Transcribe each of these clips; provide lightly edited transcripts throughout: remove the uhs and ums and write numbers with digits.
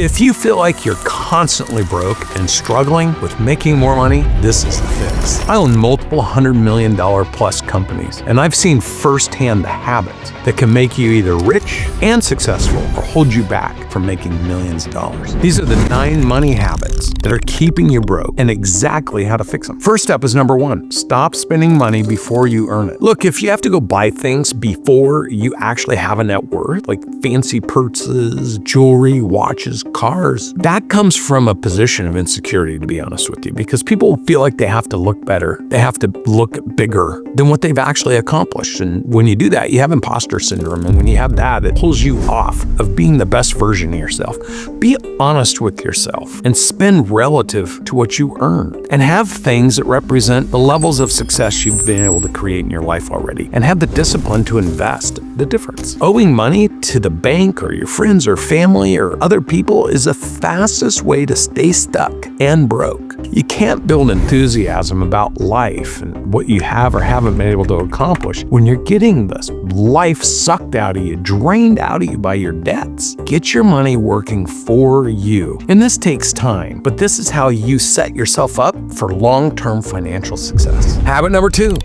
If you feel like you're constantly broke and struggling with making more money, this is the fix. I own multiple $100 million plus companies, and I've seen firsthand the habits that can make you either rich and successful or hold you back from making millions of dollars. These are the 9 money habits that are keeping you broke and exactly how to fix them. First step is number 1, stop spending money before you earn it. Look, if you have to go buy things before you actually have a net worth, like fancy purses, jewelry, watches, cars, that comes from a position of insecurity, to be honest with you, because people feel like they have to look better. They have to look bigger than what they've actually accomplished. And when you do that, you have imposter syndrome. And when you have that, it pulls you off of being the best version of yourself. Be honest with yourself and spend relative to what you earn, and have things that represent the levels of success you've been able to create in your life already, and have the discipline to invest the difference. Owing money to the bank or your friends or family or other people is the fastest way to stay stuck and broke. You can't build enthusiasm about life and what you have or haven't been able to accomplish when you're getting this life sucked out of you, drained out of you by your debts. Get your money working for you. And this takes time, but this is how you set yourself up for long-term financial success. Habit number 2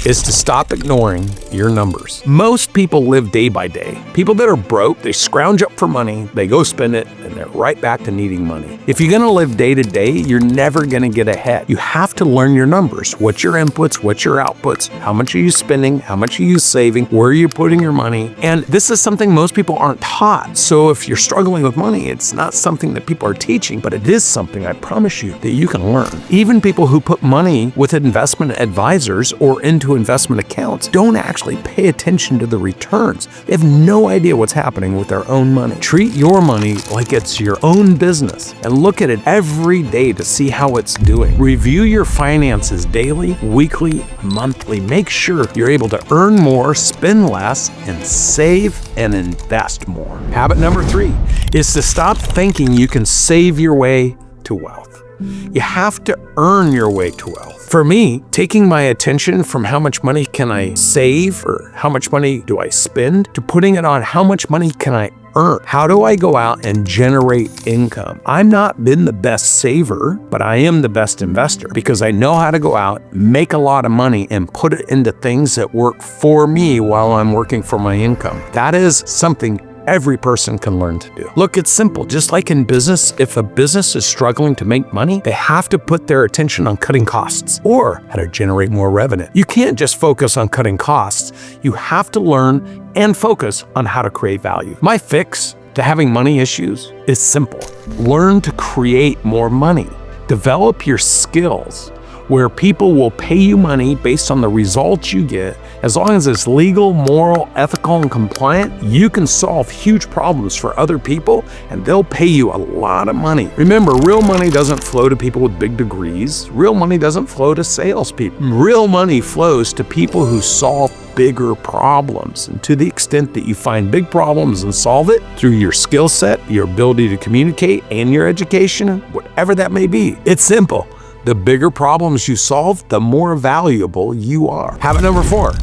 is to stop ignoring your numbers. Most people live day by day. People that are broke, they scrounge up for money, they go spend it, and they're right back to needing money. If you're gonna live day to day, you're never gonna get ahead. You have to learn your numbers. What's your inputs, what's your outputs, how much are you spending, how much are you saving, where are you putting your money? And this is something most people aren't taught. So if you're struggling with money, it's not something that people are teaching, but it is something, I promise you, that you can learn. Even people who put money with investment advisors or into investment accounts don't actually pay attention to the returns. They have no idea what's happening with their own money. Treat your money like it's your own business and look at it every day to see how it's doing. Review your finances daily, weekly, monthly. Make sure you're able to earn more, spend less, and save and invest more. Habit number 3 is to stop thinking you can save your way to wealth. You have to earn your way to wealth. For me, taking my attention from how much money can I save or how much money do I spend to putting it on how much money can I earn. How do I go out and generate income? I've not been the best saver, but I am the best investor because I know how to go out, make a lot of money, and put it into things that work for me while I'm working for my income. That is something every person can learn to do. Look, it's simple. Just like in business, if a business is struggling to make money, they have to put their attention on cutting costs or how to generate more revenue. You can't just focus on cutting costs. You have to learn and focus on how to create value. My fix to having money issues is simple. Learn to create more money. Develop your skills where people will pay you money based on the results you get. As long as it's legal, moral, ethical, and compliant, you can solve huge problems for other people and they'll pay you a lot of money. Remember, real money doesn't flow to people with big degrees. Real money doesn't flow to salespeople. Real money flows to people who solve bigger problems. And to the extent that you find big problems and solve it through your skill set, your ability to communicate, and your education, whatever that may be, it's simple. The bigger problems you solve, the more valuable you are. Habit number 4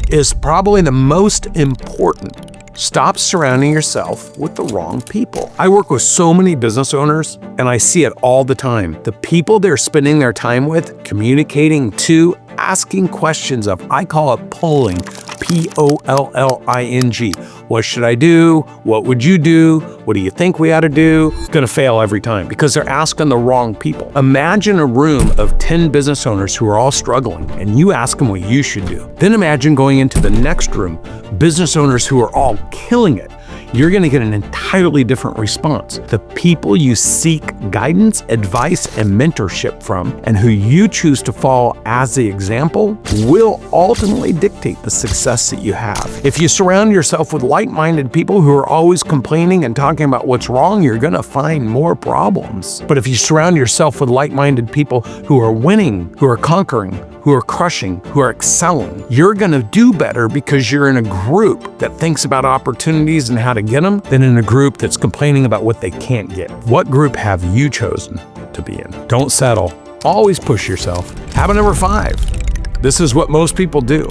is probably the most important. Stop surrounding yourself with the wrong people. I work with so many business owners and I see it all the time. The people they're spending their time with, communicating to, asking questions of, I call it polling, P-O-L-L-I-N-G. What should I do? What would you do? What do you think we ought to do? It's gonna fail every time because they're asking the wrong people. Imagine a room of 10 business owners who are all struggling and you ask them what you should do. Then imagine going into the next room, business owners who are all killing it. You're gonna get an entirely different response. The people you seek guidance, advice, and mentorship from, and who you choose to follow as the example, will ultimately dictate the success that you have. If you surround yourself with like-minded people who are always complaining and talking about what's wrong, you're gonna find more problems. But if you surround yourself with like-minded people who are winning, who are conquering, who are crushing, who are excelling, you're gonna do better because you're in a group that thinks about opportunities and how to get them than in a group that's complaining about what they can't get. What group have you chosen to be in? Don't settle. Always push yourself. Habit number 5. This is what most people do.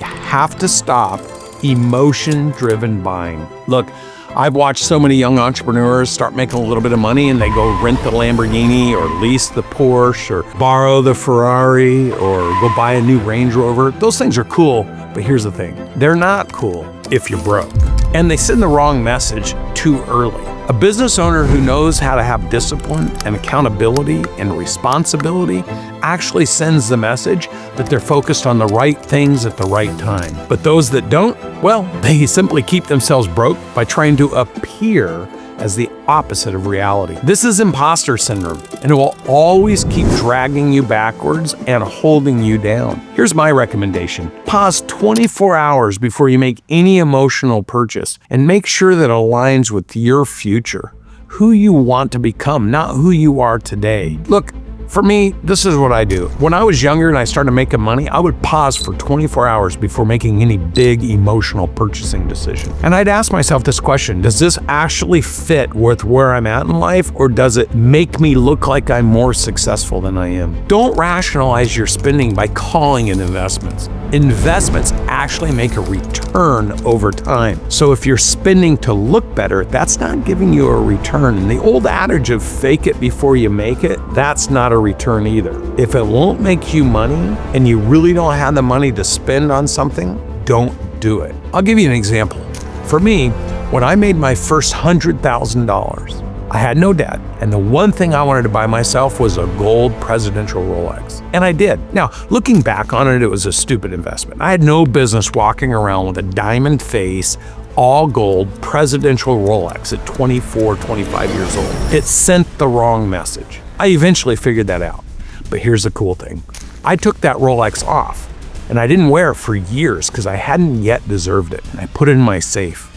You have to stop emotion-driven buying. Look, I've watched so many young entrepreneurs start making a little bit of money and they go rent the Lamborghini or lease the Porsche or borrow the Ferrari or go buy a new Range Rover. Those things are cool, but here's the thing. They're not cool if you're broke. And they send the wrong message too early. A business owner who knows how to have discipline and accountability and responsibility actually sends the message that they're focused on the right things at the right time. But those that don't, well, they simply keep themselves broke by trying to appear as the opposite of reality. This is imposter syndrome, and it will always keep dragging you backwards and holding you down. Here's my recommendation. Pause 24 hours before you make any emotional purchase and make sure that it aligns with your future, who you want to become, not who you are today. Look, for me, this is what I do. When I was younger and I started making money, I would pause for 24 hours before making any big emotional purchasing decision. And I'd ask myself this question, does this actually fit with where I'm at in life, or does it make me look like I'm more successful than I am? Don't rationalize your spending by calling it investments. Investments actually make a return over time. So if you're spending to look better, that's not giving you a return. And the old adage of fake it before you make it, that's not a return either. If it won't make you money and you really don't have the money to spend on something, don't do it. I'll give you an example. For me, when I made my first $100,000, I had no debt, and the one thing I wanted to buy myself was a gold presidential Rolex. And I did. Now, looking back on it, it was a stupid investment. I had no business walking around with a diamond face, all gold presidential Rolex at 24, 25 years old. It sent the wrong message. I eventually figured that out. But here's the cool thing. I took that Rolex off, and I didn't wear it for years because I hadn't yet deserved it. And I put it in my safe.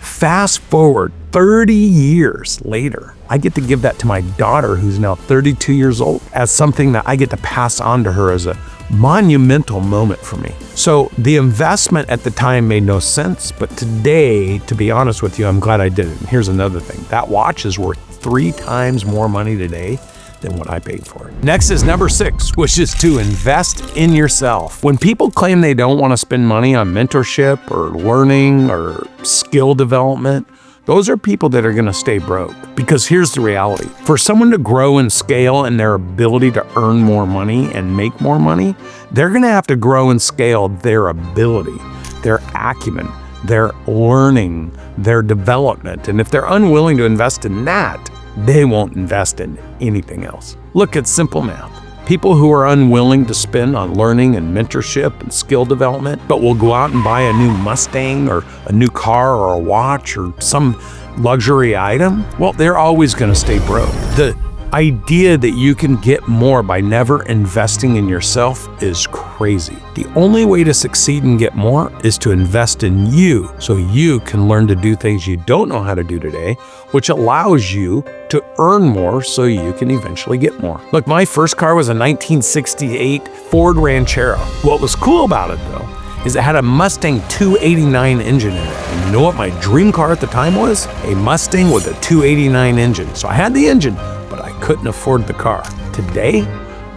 Fast forward 30 years later, I get to give that to my daughter, who's now 32 years old, as something that I get to pass on to her as a monumental moment for me. So the investment at the time made no sense, but today, to be honest with you, I'm glad I did it. And here's another thing. That watch is worth 3 times more money today than what I paid for it. Next is number 6, which is to invest in yourself. When people claim they don't want to spend money on mentorship or learning or skill development, those are people that are going to stay broke. Because here's the reality. For someone to grow and scale in their ability to earn more money and make more money, they're going to have to grow and scale their ability, their acumen, their learning, their development. And if they're unwilling to invest in that, they won't invest in anything else. Look at simple math. People who are unwilling to spend on learning and mentorship and skill development, but will go out and buy a new Mustang or a new car or a watch or some luxury item, well, they're always going to stay broke. The idea that you can get more by never investing in yourself is crazy. The only way to succeed and get more is to invest in you so you can learn to do things you don't know how to do today, which allows you to earn more so you can eventually get more. Look, my first car was a 1968 Ford Ranchero. What was cool about it though is it had a Mustang 289 engine in it. And you know what my dream car at the time was? A Mustang with a 289 engine. So I had the engine, but I couldn't afford the car. Today,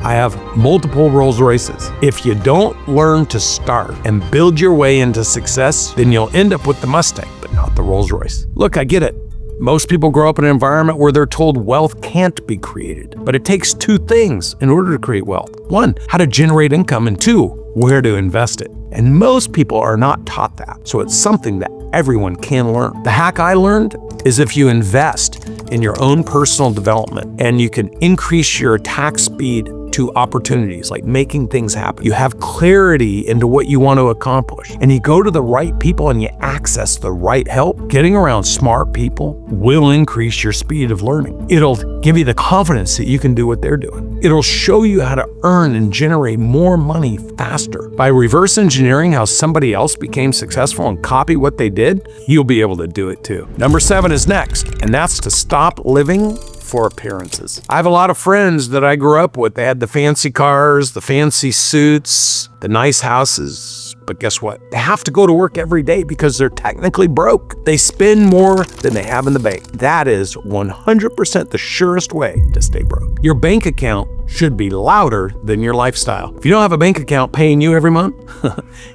I have multiple Rolls Royces. If you don't learn to start and build your way into success, then you'll end up with the Mustang, but not the Rolls Royce. Look, I get it. Most people grow up in an environment where they're told wealth can't be created, but it takes 2 things in order to create wealth. 1, how to generate income, and 2, where to invest it. And most people are not taught that, so it's something that everyone can learn. The hack I learned is if you invest in your own personal development and you can increase your attack speed to opportunities, like making things happen. You have clarity into what you want to accomplish, and you go to the right people and you access the right help. Getting around smart people will increase your speed of learning. It'll give you the confidence that you can do what they're doing. It'll show you how to earn and generate more money faster. By reverse engineering how somebody else became successful and copy what they did, you'll be able to do it too. Number 7 is next, and that's to stop living for appearances. I have a lot of friends that I grew up with. They had the fancy cars, the fancy suits, the nice houses. But guess what? They have to go to work every day because they're technically broke. They spend more than they have in the bank. That is 100% the surest way to stay broke. Your bank account should be louder than your lifestyle. If you don't have a bank account paying you every month,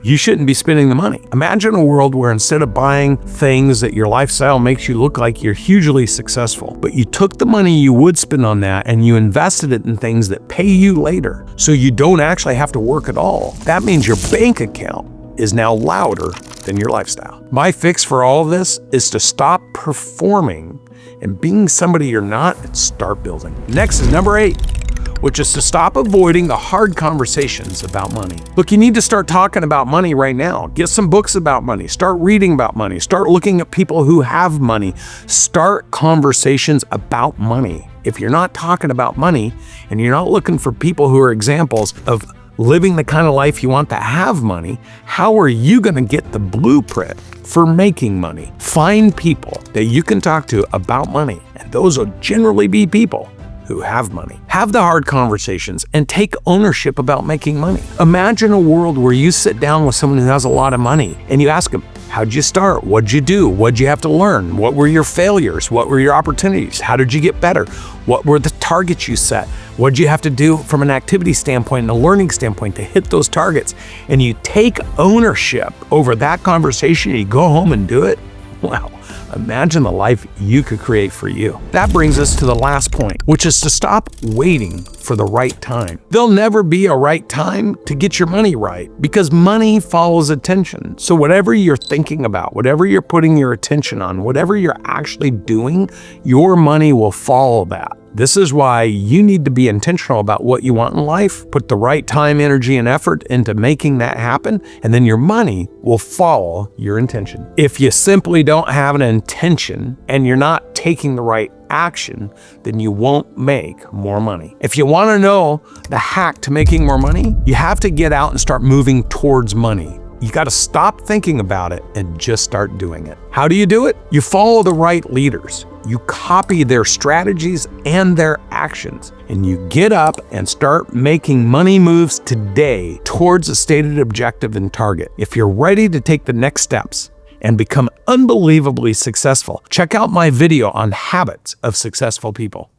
you shouldn't be spending the money. Imagine a world where instead of buying things that your lifestyle makes you look like you're hugely successful, but you took the money you would spend on that and you invested it in things that pay you later, so you don't actually have to work at all. That means your bank account is now louder than your lifestyle. My fix for all of this is to stop performing and being somebody you're not and start building. Next is number 8, which is to stop avoiding the hard conversations about money. Look, you need to start talking about money right now. Get some books about money. Start reading about money. Start looking at people who have money. Start conversations about money. If you're not talking about money and you're not looking for people who are examples of living the kind of life you want to have money, how are you going to get the blueprint for making money? Find people that you can talk to about money, and those will generally be people who have money. Have the hard conversations and take ownership about making money. Imagine a world where you sit down with someone who has a lot of money and you ask them, how'd you start? What'd you do? What'd you have to learn? What were your failures? What were your opportunities? How did you get better? What were the targets you set? What'd you have to do from an activity standpoint and a learning standpoint to hit those targets? And you take ownership over that conversation and you go home and do it. Wow. Imagine the life you could create for you. That brings us to the last point, which is to stop waiting for the right time. There'll never be a right time to get your money right because money follows attention. So whatever you're thinking about, whatever you're putting your attention on, whatever you're actually doing, your money will follow that. This is why you need to be intentional about what you want in life, put the right time, energy, and effort into making that happen, and then your money will follow your intention. If you simply don't have an intention and you're not taking the right action, then you won't make more money. If you want to know the hack to making more money, you have to get out and start moving towards money. You got to stop thinking about it and just start doing it. How do you do it? You follow the right leaders. You copy their strategies and their actions, and you get up and start making money moves today towards a stated objective and target. If you're ready to take the next steps and become unbelievably successful, check out my video on habits of successful people.